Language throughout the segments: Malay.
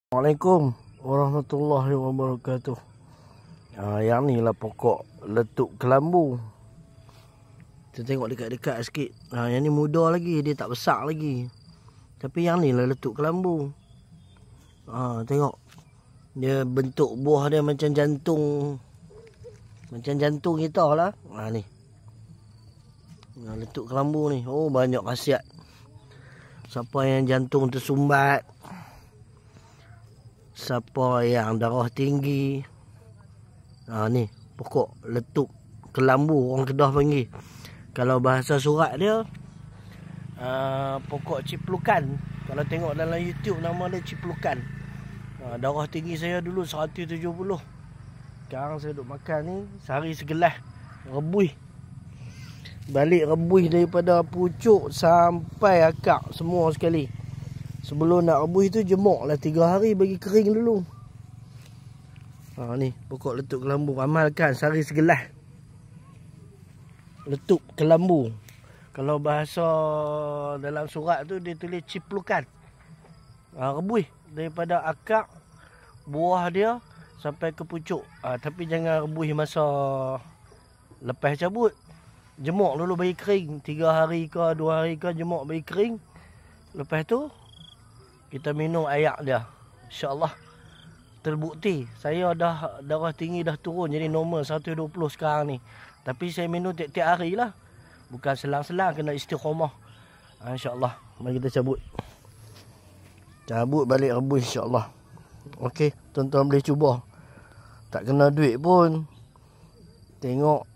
Assalamualaikum warahmatullahi wabarakatuh. Yang ni lah pokok letup kelambu. Kita tengok dekat-dekat sikit. Yang ni muda lagi, dia tak besar lagi. Tapi yang ni lah letup kelambu. Tengok. Dia bentuk buah dia macam jantung. Macam jantung kita lah. Ni. Letup kelambu ni. Oh, banyak khasiat. Siapa yang jantung tersumbat, siapa yang darah tinggi, ni pokok letup kelambu orang Kedah panggil. Kalau bahasa surat dia pokok ciplukan. Kalau tengok dalam YouTube nama dia ciplukan. Darah tinggi saya dulu 170. Sekarang saya duk makan ni sehari segelas, rebus. Balik rebus daripada pucuk sampai akar semua sekali. Sebelum nak rebus tu jemuk lah 3 hari bagi kering dulu. Ni pokok letup kelambu. Amalkan sehari segelas. Letup kelambu. Kalau bahasa dalam surat tu dia tulis ciplukan. Rebus daripada akar buah dia sampai ke pucuk. Tapi jangan rebus masa lepas cabut. Jemuk dulu bagi kering. 3 hari ke 2 hari ke jemuk bagi kering. Lepas tu kita minum air dia. InsyaAllah terbukti. Saya dah darah tinggi dah turun jadi normal 120 sekarang ni. Tapi saya minum tiap-tiap hari lah. Bukan selang-selang, kena istiqamah. InsyaAllah. Mari kita cabut. Cabut balik rebus insyaAllah. Okey, tuan-tuan boleh cuba. Tak kena duit pun. Tengok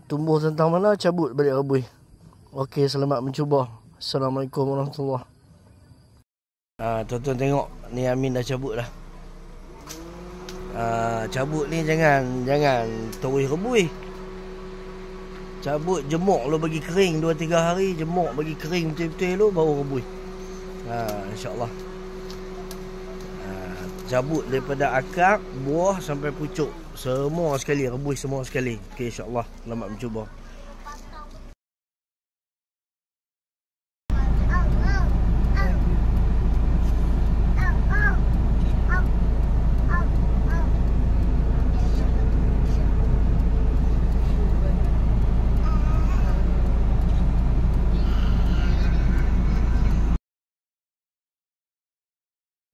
tumbuh tentang mana, cabut balik rebus. Okey, selamat mencuba. Assalamualaikum warahmatullahi. Tuan-tuan tengok, ni Amin dah cabut dah. Cabut ni jangan terus rebus. Cabut jemuk lu bagi kering 2-3 hari, jemuk bagi kering betul-betul lu baru rebus. InsyaAllah. Cabut daripada akar, buah sampai pucuk. Semua sekali, rebus semua sekali. Okey, insyaAllah. Selamat mencuba.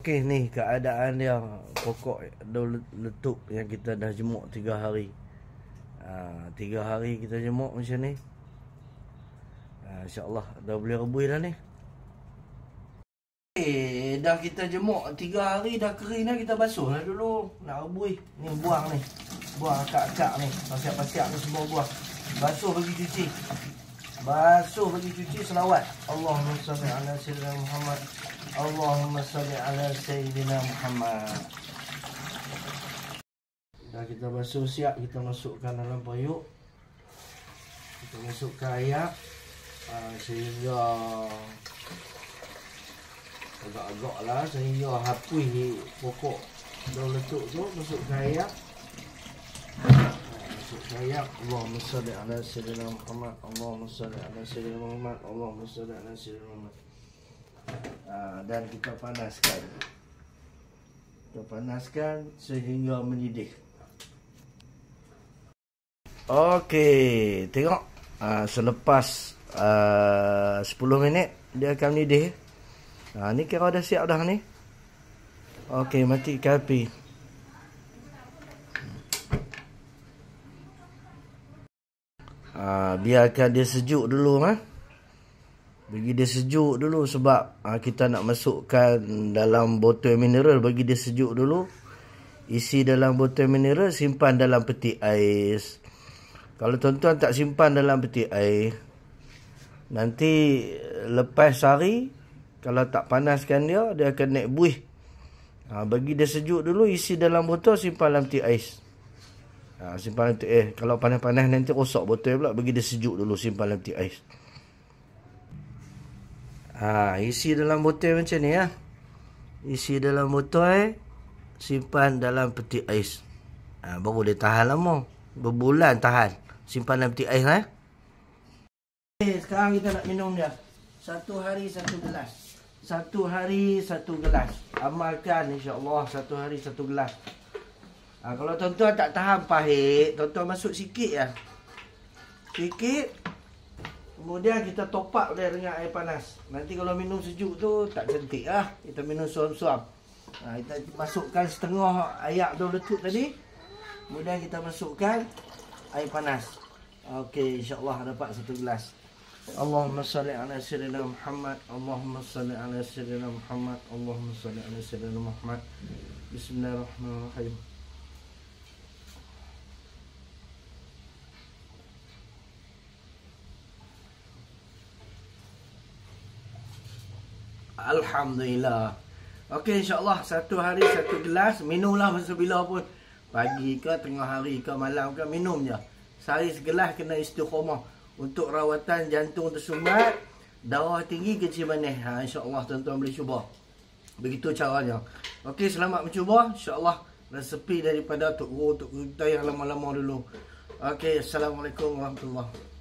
Okey, ni keadaan dia pokok letup yang kita dah jemuk 3 hari. 3 hari kita jemuk macam ni. InsyaAllah dah boleh rebus dah ni. Dah kita jemuk 3 hari dah kering dah, kita basuh lah dulu. Nak rebus. Ni buang ni. Buang akak-akak ni. Pasiak-pasiak ni semua buang. Basuh bagi cuci. Basuh bagi cuci, selawat. Allahumma salli ala sayyidina Muhammad. Allahumma salli ala sayyidina Muhammad. Dah kita basuh siap, kita masukkan dalam payuk. Kita masukkan air sehingga agak-agak lah, sehingga hapus pokok daun letup tu. Masukkan air. Masukkan air. Allahumma salli ala sayyidina Muhammad. Allahumma salli ala sayyidina Muhammad. Allahumma salli ala sayyidina Muhammad. Dan kita panaskan. Kita panaskan sehingga mendidih. Okey, tengok. Selepas 10 minit dia akan mendidih. Ni kira dah siap dah ni. Okey, matikan api. Biarkan dia sejuk dulu. Bagi dia sejuk dulu sebab kita nak masukkan dalam botol mineral. Bagi dia sejuk dulu. Isi dalam botol mineral, simpan dalam peti ais. Kalau tuan-tuan tak simpan dalam peti ais, nanti lepas sehari, kalau tak panaskan dia, dia akan naik buih. Bagi dia sejuk dulu, isi dalam botol, simpan dalam peti ais. Simpan dalam peti ais. Kalau panas-panas nanti rosak botol pula. Bagi dia sejuk dulu, simpan dalam peti ais. Isi dalam botol macam ni ya. Isi dalam botol, simpan dalam peti ais. Baru dia tahan lama. Berbulan tahan. Simpan dalam peti ais Sekarang kita nak minum dia. 1 hari 1 gelas. 1 hari 1 gelas. amalkan insya-Allah satu hari satu gelas. Kalau tuan-tuan tak tahan pahit, tuan-tuan masuk sikit ya. Sikit. Kemudian kita top up dia dengan air panas. Nanti kalau minum sejuk tu tak cantik lah. Kita minum suam-suam. Kita masukkan setengah air tu letup tadi. Kemudian kita masukkan air panas. Okey, insya-Allah dapat satu gelas. Allahumma salli ala sayyidina Muhammad. Allahumma salli ala sayyidina Muhammad. Allahumma salli ala sayyidina Muhammad. Bismillahirrahmanirrahim. Alhamdulillah. Okey, insya-Allah satu hari satu gelas. Minumlah masa bila pun. Pagi ke, tengah hari ke, malam ke, minum je. Sehari segelas kena istiqamah. Untuk rawatan jantung tersumbat, darah tinggi, kecil manis. InsyaAllah tuan-tuan boleh cuba. Begitu caranya. Okey, selamat mencuba. InsyaAllah resepi daripada Tok Guru, Tok Guru kita yang lama-lama dulu. Okey, Assalamualaikum warahmatullahi wabarakatuh.